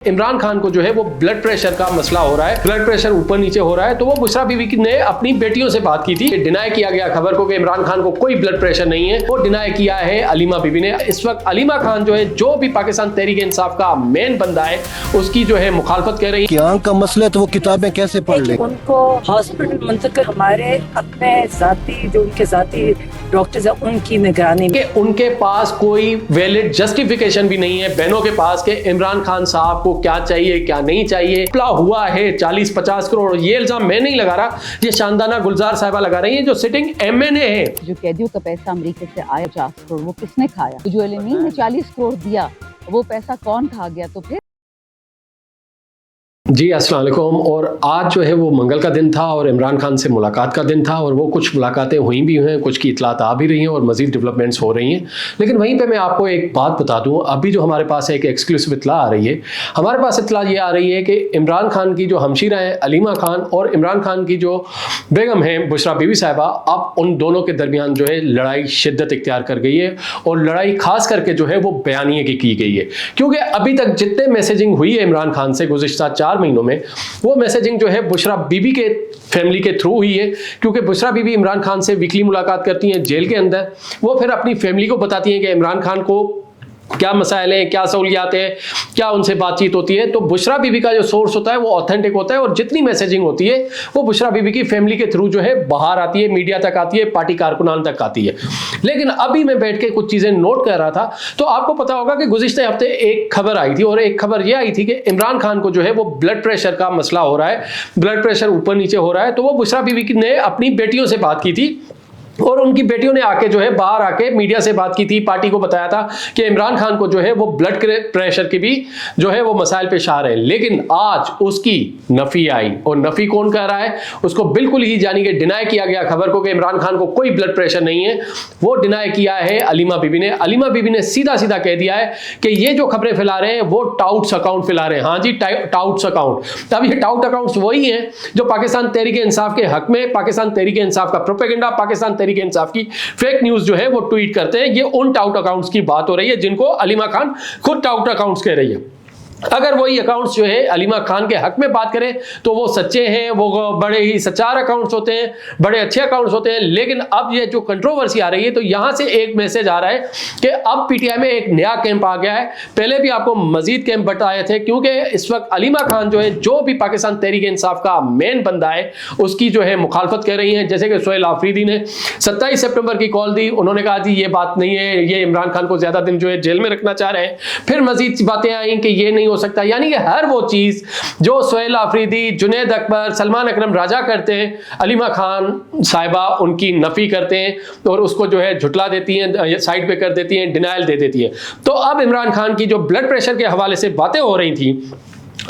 इमरान खान को जो है वो ब्लड प्रेशर का मसला हो रहा है, ब्लड प्रेशर ऊपर नीचे हो रहा है। तो वो बुशरा बीवी ने अपनी बेटियों से बात की थी, डिनाई किया गया खबर को कि इमरान खान को कोई ब्लड प्रेशर नहीं है। वो डिनाई किया है अलीमा बीवी ने। इस वक्त अलीमा खान जो है, जो भी पाकिस्तान तहरीक इंसाफ का मेन बंदा है, उसकी जो है मुखालफत कर रही है। आंख का मसला है तो वो किताबें कैसे पढ़ ले। उनको हॉस्पिटल मुंतकिल हमारे अपने जाती जो उनके जाती डॉक्टर्स है उनकी निगरानी में। उनके पास कोई वैलिड जस्टिफिकेशन भी नहीं है बहनों के पास कि इमरान खान साहब को क्या चाहिए क्या नहीं चाहिए। हुआ है 40-50 करोड़, ये इल्जाम मैं नहीं लगा रहा, ये शानदाना गुलजार साहिबा लगा रही है जो सिटिंग एमएनए है। जो कैदियों का पैसा अमेरिका से आया 50 करोड़, वो किसने खाया? जो एलिमीन ने 40 करोड़ दिया, वो पैसा कौन खा गया? तो फिर जी अस्सलाम वालेकुम। और आज जो है वो मंगल का दिन था और इमरान खान से मुलाकात का दिन था और वो कुछ मुलाकातें हुई भी हैं, कुछ की इतलात आ भी रही हैं और मज़ीद डेवलपमेंट्स हो रही हैं। लेकिन वहीं पे मैं आपको एक बात बता दूं, अभी जो हमारे पास एक एक्सक्लूसिव इतला आ रही है, हमारे पास इतला ये आ रही है कि इमरान खान की जो हमशीरा है अलीमा खान और इमरान खान की जो बेगम है बुशरा बीवी साहिबा, अब उन दोनों के दरमियान जो है लड़ाई शिद्दत इख्तियार कर गई है। और लड़ाई खास करके जो है वो बयानिए की गई है, क्योंकि अभी तक जितने मैसेजिंग हुई है इमरान खान से गुज़िश्ता 4 महीनों में, वो मैसेजिंग जो है बुशरा बीबी के फैमिली के थ्रू हुई है। क्योंकि बुशरा बीबी इमरान खान से वीकली मुलाकात करती हैं जेल के अंदर। वो फिर अपनी फैमिली को बताती हैं कि इमरान खान को क्या मसाइल हैं, क्या सहूलियात हैं, क्या उनसे बातचीत होती है। तो बुशरा बीबी का जो सोर्स होता है वो ऑथेंटिक होता है और जितनी मैसेजिंग होती है वो बुशरा बीबी की फैमिली के थ्रू जो है बाहर आती है, मीडिया तक आती है, पार्टी कारकुनान तक आती है। लेकिन अभी मैं बैठ के कुछ चीज़ें नोट कर रहा था तो आपको पता होगा कि गुज़िश्ते हफ्ते एक खबर आई थी और एक खबर ये आई थी कि इमरान खान को जो है वो ब्लड प्रेशर का मसला हो रहा है, ब्लड प्रेशर ऊपर नीचे हो रहा है। तो वो बुशरा बीबी ने अपनी बेटियों से बात की थी और उनकी बेटियों ने आके जो है बाहर आके मीडिया से बात की थी, पार्टी को बताया था कि इमरान खान को जो है वो ब्लड प्रेशर के भी जो है वो मसाइल पेश आ रहे हैं। लेकिन आज उसकी नफी आई और नफी कौन कह रहा है, उसको बिल्कुल ही जानी कि डिनाई किया गया खबर को कि इमरान खान को कोई ब्लड प्रेशर नहीं है। वो डिनाई किया है अलीमा बीबी ने। अलीमा बीबी ने सीधा सीधा कह दिया है कि ये जो खबरें फैला रहे हैं वो टाउट्स अकाउंट फैला रहे हैं। हाँ जी, टाउट्स अकाउंट। अब ये टाउट अकाउंट्स वही हैं जो पाकिस्तान तहरीक इंसाफ के हक में, पाकिस्तान तहरीक इंसाफ का प्रोपेगेंडा, पाकिस्तान तहरीक इंसाफ की फेक न्यूज़ जो है वो ट्वीट करते हैं। ये उन टाउट अकाउंट्स की बात हो रही है जिनको अलीमा खान खुद टाउट अकाउंट्स कह रही है। अगर वही अकाउंट्स जो है अलीमा खान के हक में बात करें तो वो सच्चे हैं, वो बड़े ही सच्चार अकाउंट्स होते हैं, बड़े अच्छे अकाउंट्स होते हैं। लेकिन अब ये जो कंट्रोवर्सी आ रही है तो यहां से एक मैसेज आ रहा है कि अब पीटीआई में एक नया कैंप आ गया है। पहले भी आपको मजीद कैंप बताए थे, क्योंकि इस वक्त अलीमा खान जो है, जो भी पाकिस्तान तहरीक इंसाफ का मेन बंदा है, उसकी जो है मुखालफत कर रही है। जैसे कि सोहेल आफरीदी ने 27 सितंबर की कॉल दी, उन्होंने कहा जी ये बात नहीं है, ये इमरान खान को ज्यादा दिन जो है जेल में रखना चाह रहे हैं। फिर मजीद बातें आई कि ये नहीं हो सकता। यानी कि हर वो चीज जो सोहेल आफरीदी, जुनैद अकबर, सलमान अकरम राजा करते हैं, अलीमा खान साहिबा उनकी नफी करते हैं और उसको जो है झुटला देती हैं, साइड पे कर देती हैं, डिनायल दे देती है। तो अब इमरान खान की जो ब्लड प्रेशर के हवाले से बातें हो रही थी,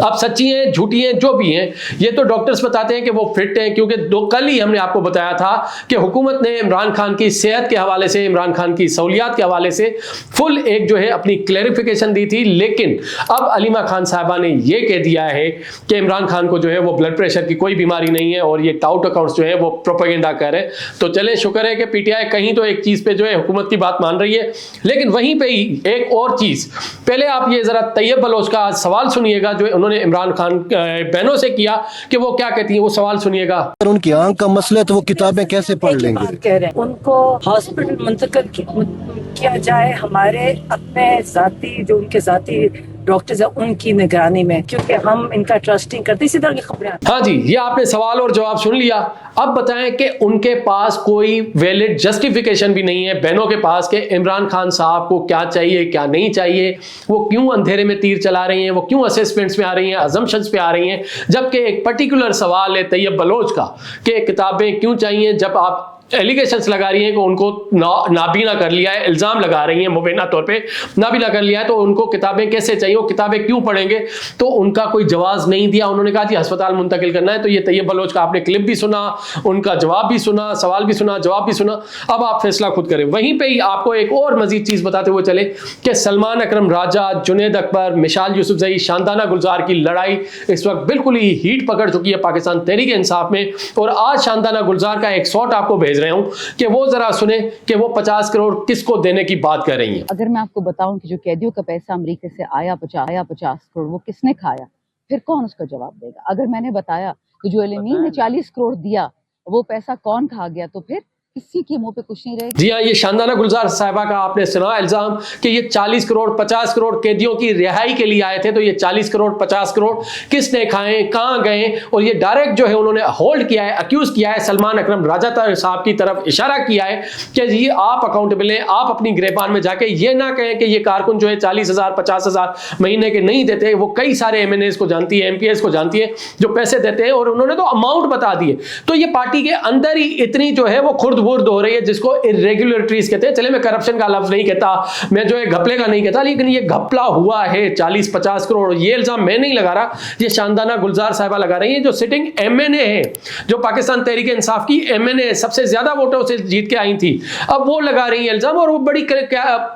अब सच्ची हैं झूठी हैं जो भी हैं, ये तो डॉक्टर्स बताते हैं कि वो फिट हैं। क्योंकि कल ही हमने आपको बताया था कि हुकूमत ने इमरान खान की सेहत के हवाले से, इमरान खान की सहूलियात के हवाले से फुल एक जो है अपनी क्लैरिफिकेशन दी थी। लेकिन अब अलीमा खान साहबा ने ये कह दिया है कि इमरान खान को जो है वो ब्लड प्रेशर की कोई बीमारी नहीं है और ये टाउट अकाउंट्स जो है वो प्रोपेगेंडा कर रहे हैं। तो चले, शुक्र है कि पीटीआई कहीं तो एक चीज़ पे जो है हुकूमत की बात मान रही है। लेकिन वहीं पर ही एक और चीज़, पहले आप ये ज़रा तैयब बलोच का सवाल सुनिएगा जो उन्होंने इमरान खान बहनों से किया कि वो क्या कहती हैं, वो सवाल सुनिएगा। अगर उनकी आंख का मसला है तो वो किताबें कैसे पढ़ लेंगे। कह रहे हैं उनको हॉस्पिटल मुंतकिल किया जाए हमारे अपने जाती जो उनके जाती डॉक्टर्स है उनकी निगरानी में, क्योंकि हम इनका ट्रस्टिंग करते, इसी तरह की खबरें। हाँ जी, ये आपने सवाल और जवाब सुन लिया। अब बताएं कि उनके पास कोई वैलिड जस्टिफिकेशन भी नहीं है बहनों के पास कि इमरान खान साहब को क्या चाहिए क्या नहीं चाहिए, वो क्यों अंधेरे में तीर चला रही हैं, वो क्यों असेसमेंट्स में आ रही हैं, अजम्पशंस पे आ रही हैं। जबकि एक पर्टिकुलर सवाल है तैयब बलोच का कि किताबें क्यों चाहिए, जब आप एलिगेशंस लगा रही हैं कि उनको नाबीना कर लिया है, इल्ज़ाम लगा रही हैं मुबैना तौर पे नाबीना कर लिया है, तो उनको किताबें कैसे चाहिए, वो किताबें क्यों पढ़ेंगे। तो उनका कोई जवाब नहीं दिया। उन्होंने कहा जी अस्पताल मुंतकिल करना है। तो ये तैयब बलोच का आपने क्लिप भी सुना, उनका जवाब भी सुना, सवाल भी सुना, जवाब भी सुना। अब आप फैसला खुद करें। वहीं पर ही आपको एक और मजीद चीज़ बताते हुए चले कि सलमान अकरम राजा, जुनैद अकबर, मिसाल यूसुफजई, शानदाना गुलजार की लड़ाई इस वक्त बिल्कुल ही हीट पकड़ चुकी है पाकिस्तान तहरीक इंसाफ में। और आज शानदाना गुलजार का एक शॉट आपको भेज रहा हूं कि वो जरा सुने कि वो 50 करोड़ किसको देने की बात कर रही हैं। अगर मैं आपको बताऊं कि जो कैदियों का पैसा अमेरिका से आया 50 करोड़, वो किसने खाया, फिर कौन उसका जवाब देगा? अगर मैंने बताया कि जो एलएमई ने 40 करोड़ दिया, वो पैसा कौन खा गया, तो फिर किसी के मुंह पे कुछ नहीं रहेगा। जी हाँ, ये शानदाना गुलजार साहिबा का आपने सुना इल्जाम कि ये 40 करोड़ 50 करोड़ कैदियों की रिहाई के लिए आए थे, तो ये 40 करोड़ 50 करोड़ किसने खाए, कहां गए? और ये डायरेक्ट जो है उन्होंने होल्ड किया है, अक्यूज किया है, सलमान अकरम राजा साहब की तरफ इशारा किया है कि ये आप अकाउंटेबल हैं, आप अपनी गिरबान में जाके ये ना कहें कि ये कारकुन जो है 40,000 50,000 महीने के नहीं देते। वो कई सारे MNAs को जानती है, MPs को जानती है जो पैसे देते हैं, और उन्होंने तो अमाउंट बता दिए। तो ये पार्टी के अंदर ही इतनी जो है वो खुर्द बुर्द हो रही है, जिसको इरेगुलरिटीज कहते हैं। चले मैं करप्शन का लफ्ज नहीं कहता, मैं जो है घपले का नहीं कहता, लेकिन ये घपला हुआ है 40-50 करोड़। ये इल्जाम मैं नहीं लगा रहा, ये शानदाना गुलजार साहिबा लगा रही है, जो सिटिंग MNA है, जो पाकिस्तान तहरीक इंसाफ की MNA सबसे ज्यादा वोटों से जीत के आई थी। अब वो लगा रही है इल्जाम, और वो बड़ी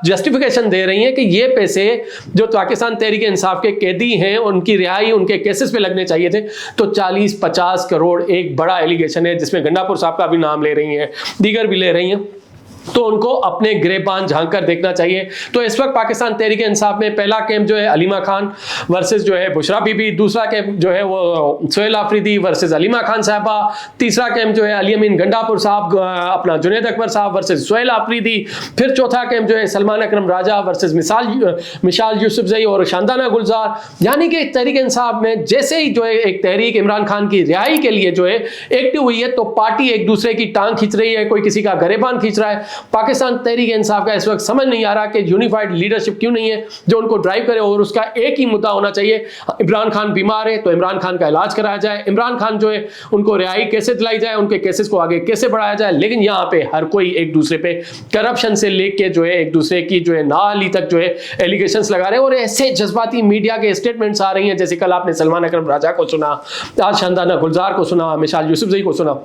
जस्टिफिकेशन दे रही है कि ये पैसे जो पाकिस्तान तहरीक इंसाफ के कैदी हैं उनकी रिहाई उनके केसेस पे लगने चाहिए थे। तो 40-50 करोड़ एक बड़ा एलिगेशन है, जिसमें गंडापुर साहब का भी नाम ले रही है, दीगर भी ले रही हैं। तो उनको अपने गिरेबान झांक कर देखना चाहिए। तो इस वक्त पाकिस्तान तहरीक इंसाफ में पहला कैंप जो है अलीमा खान वर्सेस जो है बुशरा बीबी, दूसरा कैंप जो है वो सोहेल आफरीदी वर्सेस अलीमा खान साहबा, तीसरा कैंप जो है अली अमीन गंडापुर साहब अपना जुनैद अकबर साहब वर्सेस सोहेल आफरीदी, फिर चौथा कैंप जो है सलमान अकरम राजा वर्सेस मिसाल यूसुफजई और शानदाना गुलजार। यानी कि तहरीक इंसाफ में जैसे ही जो है एक तहरीक इमरान खान की रिहाई के लिए जो है एक्टिव हुई है, तो पार्टी एक दूसरे की टांग खींच रही है, कोई किसी का गिरेबान खींच रहा है। पाकिस्तान तहरीक इंसाफ का इस वक्त समझ नहीं आ रहा कि यूनिफाइड लीडरशिप क्यों नहीं है जो उनको ड्राइव करे, और उसका एक ही मुद्दा होना चाहिए। इमरान खान बीमार है तो इमरान खान का इलाज कराया जाए, इमरान खान जो है उनको रिहाई कैसे दिलाई जाए, उनके केसेस को आगे कैसे बढ़ाया जाए। लेकिन यहाँ पे हर कोई एक दूसरे पे करप्शन से लेके जो है एक दूसरे की जो है नाली तक जो है एलिगेशंस लगा रहे हैं, और ऐसे जज्बाती मीडिया के स्टेटमेंट्स आ रही हैं, जैसे कल आपने सलमान अकरम राजा को सुना, आज शानदाना गुलजार को सुना, मिसाल यूसुफजई को सुना।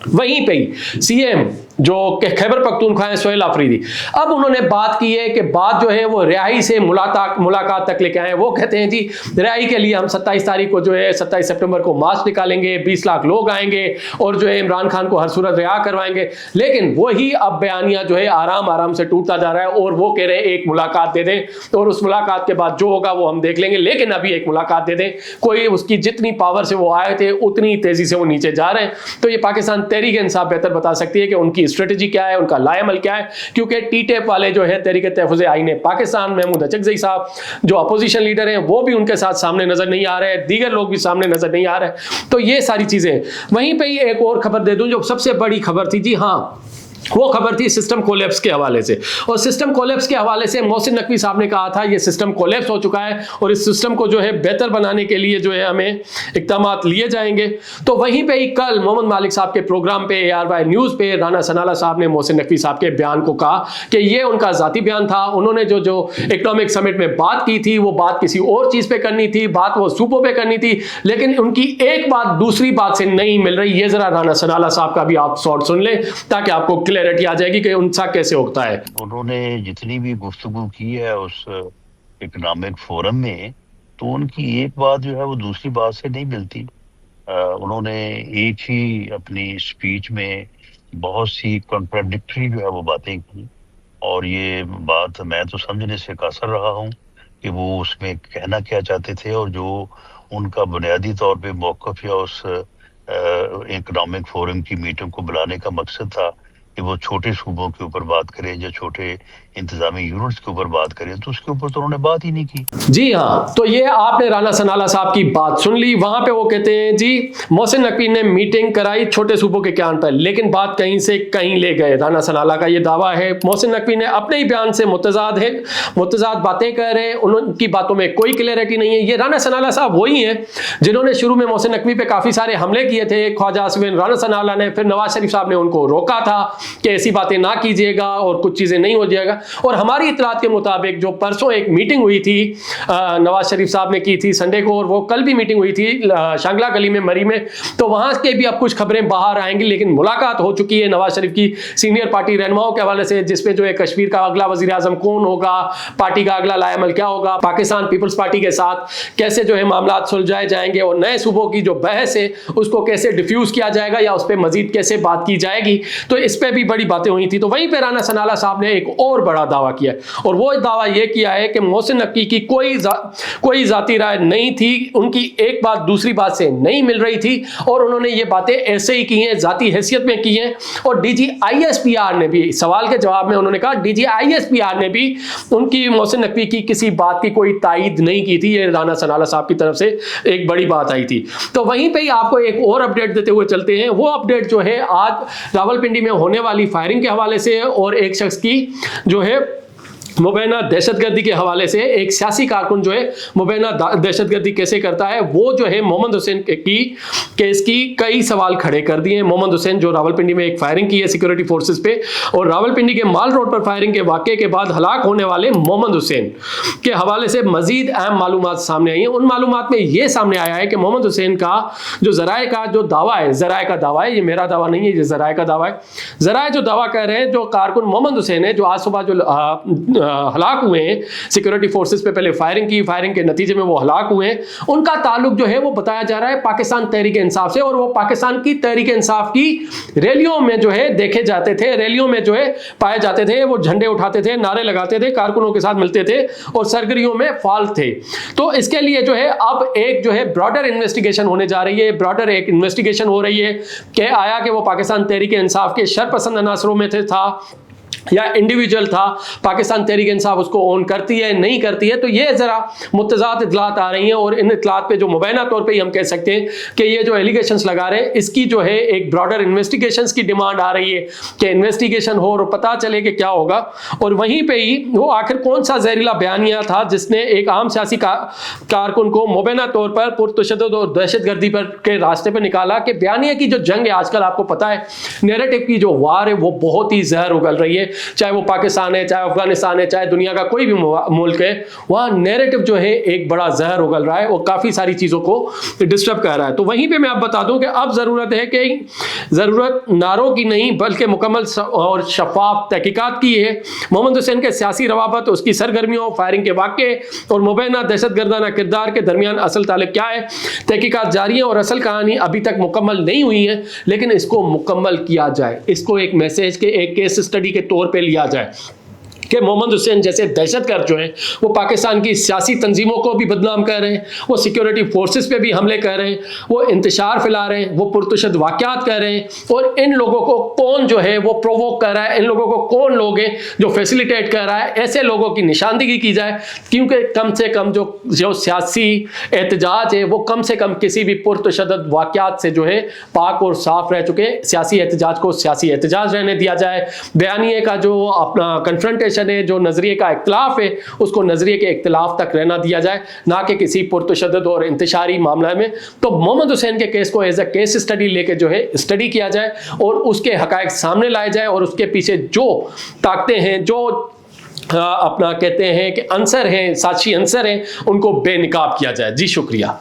वहीं पे ही CM जो खैबर पख्तूनख्वा है सोहेल आफरीदी, अब उन्होंने बात की है कि बात जो है वो रिहाई से मुलाकात तक लेके आए। वो कहते हैं जी रिहाई के लिए हम 27 तारीख को जो है 27 सितंबर को मार्च निकालेंगे, 20 लाख लोग आएंगे और जो है इमरान खान को हर सूरत रिहा करवाएंगे। लेकिन वही अब बयानिया जो है आराम से टूटता जा रहा है, और वो कह रहे हैं एक मुलाकात दे दें और उस मुलाकात के बाद जो होगा वो हम देख लेंगे, लेकिन अभी एक मुलाकात दे दें। कोई उसकी जितनी पावर से वो आए थे उतनी तेजी से वो नीचे जा रहे हैं। तो ये पाकिस्तान तहरीक इंसाफ बेहतर बता सकती है कि उनकी स्ट्रेटजी क्या है, उनका लाएमल क्या है, क्योंकि टीटेप वाले जो है तहरीक तहफ़्फ़ुज़ आईन पाकिस्तान महमूद अचकज़ई साहब जो अपोजिशन लीडर हैं वो भी उनके साथ सामने नजर नहीं आ रहे, दीगर लोग भी सामने नजर नहीं आ रहे। तो ये सारी चीजें। वहीं पे ही एक और खबर दे दूं जो सबसे बड़ी खबर थी, जी हाँ, वो खबर थी सिस्टम कोलैप्स के हवाले से। और सिस्टम कोलैप्स के हवाले से मोहसिन नकवी साहब ने कहा था ये सिस्टम कोलैप्स हो चुका है और इस सिस्टम को जो है बेहतर बनाने के लिए जो है हमें इक़दामात लिए जाएंगे। तो वहीं पे ही कल मोहम्मद मालिक साहब के प्रोग्राम पे ARY न्यूज़ पे राना सनाला साहब ने मोहसिन नकवी साहब के बयान को कहा कि ये उनका ज़ाती बयान था। उन्होंने जो इकनॉमिक समिट में बात की थी वो बात किसी और चीज़ पे करनी थी, बात वो सूपों पे करनी थी, लेकिन उनकी एक बात दूसरी बात से नहीं मिल रही। ये ज़रा राना सनाला साहब का भी आप शॉर्ट सुन लें ताकि आपको क्लैरिटी आ जाएगी कि उनसा कैसे होता है। उन्होंने जितनी भी गुफ्तगू की है उस इकोनॉमिक फोरम में, तो उनकी एक बात जो है वो दूसरी बात से नहीं मिलती। उन्होंने एक ही अपनी स्पीच में बहुत सी कॉन्ट्राडिक्टरी जो है वो बातें की, और ये बात मैं तो समझने से कासर रहा हूँ कि वो उसमें कहना क्या चाहते थे, और जो उनका बुनियादी तौर पे मौक़िफ़ या उस इकोनॉमिक फोरम की मीटिंग को बुलाने का मकसद था कि वो छोटे सूबों के ऊपर बात करें या छोटे इंतजामी यूनिट्स के ऊपर बात करें, तो उसके ऊपर तो उन्होंने बात ही नहीं की। जी हाँ, तो ये आपने राना सनाला साहब की बात सुन ली। वहां पे वो कहते हैं जी मोहसिन नकवी ने मीटिंग कराई छोटे सूबों के बयान पर, लेकिन बात कहीं से कहीं ले गए। राना सनाला का ये दावा है मोहसिन नकवी ने अपने ही बयान से मुतजाद बातें कर रहे हैं, उनकी बातों में कोई क्लियरिटी नहीं है। ये राना सनाला साहब वही हैं जिन्होंने शुरू में मोहसिन नकवी पे काफी सारे हमले किए थे। ख्वाजा आसिफ राना सनाला ने, फिर नवाज शरीफ साहब ने उनको रोका था कि ऐसी बातें ना कीजिएगा और कुछ चीजें नहीं हो जाएगा। और हमारी इतलात के मुताबिक जो परसों एक मीटिंग हुई थी नवाज शरीफ साहब ने की थी संडे को, और वो कल भी मीटिंग हुई थी शांगला गली में मरी में, तो वहां के भी अब कुछ खबरें बाहर आएंगी। लेकिन मुलाकात हो चुकी है नवाज शरीफ की सीनियर पार्टी रहनुमाओं के हवाले से, जिसमें जो है कश्मीर का अगला वजीर आजम कौन होगा, पार्टी का अगला लाएमल क्या होगा, पाकिस्तान पीपल्स पार्टी के साथ कैसे जो है मामला सुलझाए जाएंगे, और नए सूबों की जो बहस है उसको कैसे डिफ्यूज किया जाएगा या उस पर मजीद कैसे बात की जाएगी। तो इस पर भी बड़ी बातें हुई थी। तो वहीं पर राना सनाला साहब ने एक और बड़ा दावा किया, और वो दावा यह किया है कि मोहसिन नकवी की कोई जाती राय नहीं थी, उनकी एक बात दूसरी बात से नहीं मिल रही थी, और उन्होंने ये बातें ऐसे ही की हैं, जाती हैसियत में की हैं। और डीजी आईएसपीआर ने भी सवाल के जवाब में उन्होंने कहा, डीजी आईएसपीआर ने भी उनकी मोहसिन नकवी की किसी बात की कोई तायीद नहीं की थी। ये राना सनाला साहब की तरफ से एक बड़ी बात आई थी। तो वहीं पे ही आपको एक और अपडेट देते हुए चलते हैं। वो अपडेट जो है आज रावलपिंडी में होने वाली फायरिंग के हवाले से है, और एक शख्स की जो है मुबैना दहशतगर्दी के हवाले से, एक सियासी कारकुन जो है मुबैना दहशतगर्दी कैसे करता है, वो जो है मोहम्मद हुसैन की केस की कई सवाल खड़े कर दिए हैं। मोहम्मद हुसैन जो रावलपिंडी में एक फायरिंग की है सिक्योरिटी फोर्सेस पे, और रावलपिंडी के माल रोड पर फायरिंग के वाक़े के बाद हलाक होने वाले मोहम्मद हुसैन के हवाले से मजीद अहम मालूमात सामने आई हैं। उन मालूमात में ये सामने आया है कि मोहम्मद हुसैन का जो ज़राए का जो दावा है, ज़राए का दावा है, ये मेरा दावा नहीं है, ये ज़राए का दावा है। ज़राए जो दावा कर रहे हैं, जो कारकुन मोहम्मद हुसैन है जो आज सुबह जो हलाक हुए हैं, सिक्योरिटी फोर्सेस पे पहले फायरिंग की, फायरिंग के नतीजे में वो हलाक हुए हैं, उनका ताल्लुक जो है वो बताया जा रहा है पाकिस्तान तहरीक इंसाफ से, और वो पाकिस्तान की तहरीक इंसाफ की रैलियों में जो है देखे जाते थे, रैलियों में जो है पाए जाते थे, वो झंडे उठाते थे, नारे लगाते थे, कारकुनों के साथ मिलते थे और सरगर्मियों में फाल थे। तो इसके लिए जो है अब एक जो है ब्रॉडर इन्वेस्टिगेशन होने जा रही है, ब्रॉडर एक इन्वेस्टिगेशन हो रही है कि आया कि वो पाकिस्तान तहरीक इंसाफ के शरपसंद अनासरों में था या इंडिविजुअल था, पाकिस्तान तहरीक इंसाफ उसको ओन करती है नहीं करती है। तो ये ज़रा मुतज़ाद इतलात आ रही हैं, और इन इतलात पे जो मुबैना तौर पे ही हम कह सकते हैं कि ये जो एलिगेशंस लगा रहे हैं, इसकी जो है एक ब्रॉडर इन्वेस्टिगेशंस की डिमांड आ रही है कि इन्वेस्टिगेशन हो और पता चले कि क्या होगा। और वहीं पर ही वो आखिर कौन सा जहरीला बयानिया था जिसने एक आम सियासी कारकुन को मुबैना तौर पर पुरतशद्दुद और दहशतगर्दी पर के रास्ते पर निकाला। कि बयानिया की जो जंग है आजकल आपको पता है, नैरेटिव की जो वार है वो बहुत ही जहर उगल रही है, चाहे वो पाकिस्तान है, चाहे अफगानिस्तान है, चाहे दुनिया का कोई भी मुल्क है, वहाँ नैरेटिव जो है एक बड़ा जहर उगल रहा है और काफ़ी सारी चीज़ों को डिस्टर्ब कर रहा है। तो वहीं पे मैं आप बता दूं कि अब ज़रूरत है कि ज़रूरत नारों की नहीं बल्कि मुकम्मल और शफाफ तहकीकात की है। मोहम्मद हुसैन के सियासी रवाबत, उसकी सरगर्मियों, फायरिंग के वाक़े और मुबैना दहशतगर्दाना किरदार के दरमियान असल ताल्लुक क्या है, तहकीकात जारी है और असल कहानी अभी तक मुकम्मल नहीं हुई है, लेकिन इसको मुकम्मल किया जाए, इसको एक मैसेज के एक केस स्टडी के तौर पे लिया जाए कि मोहम्मद हुसैन जैसे दहशतगर्द जो हैं वो पाकिस्तान की सियासी तंजीमों को भी बदनाम कर रहे हैं, वो सिक्योरिटी फोर्सेस पे भी हमले कर रहे हैं, वो इंतशार फैला रहे हैं, वो पुरतशद्दुद वाक़यात कर रहे हैं, और इन लोगों को कौन जो है वो प्रोवोक कर रहा है, इन लोगों को कौन लोग हैं जो फैसिलिटेट कर रहा है, ऐसे लोगों की निशानदेही की जाए। क्योंकि कम से कम जो सियासी एहतजाज है वो कम से कम किसी भी पुरतशद्दुद वाक़यात से जो है पाक और साफ रह चुके। सियासी एहतजाज को सियासी एहतजाज रहने दिया जाए, बयानिए का जो अपना कन्फ्रंटेशन है, जो नजरिए का इख्तिलाफ है, उसको नजरिए के इख्तिलाफ तक रहना दिया जाए, ना कि किसी पुरतशद्दुद और इंतशारी मामला में। तो मोहम्मद हुसैन के केस को एज ए केस स्टडी लेके जो है स्टडी किया जाए और उसके हकायक सामने लाए जाए, और उसके पीछे जो ताकतें हैं, जो अपना कहते हैं कि अंसर हैं, साक्षी अंसर हैं, उनको बेनकाब किया जाए। जी शुक्रिया।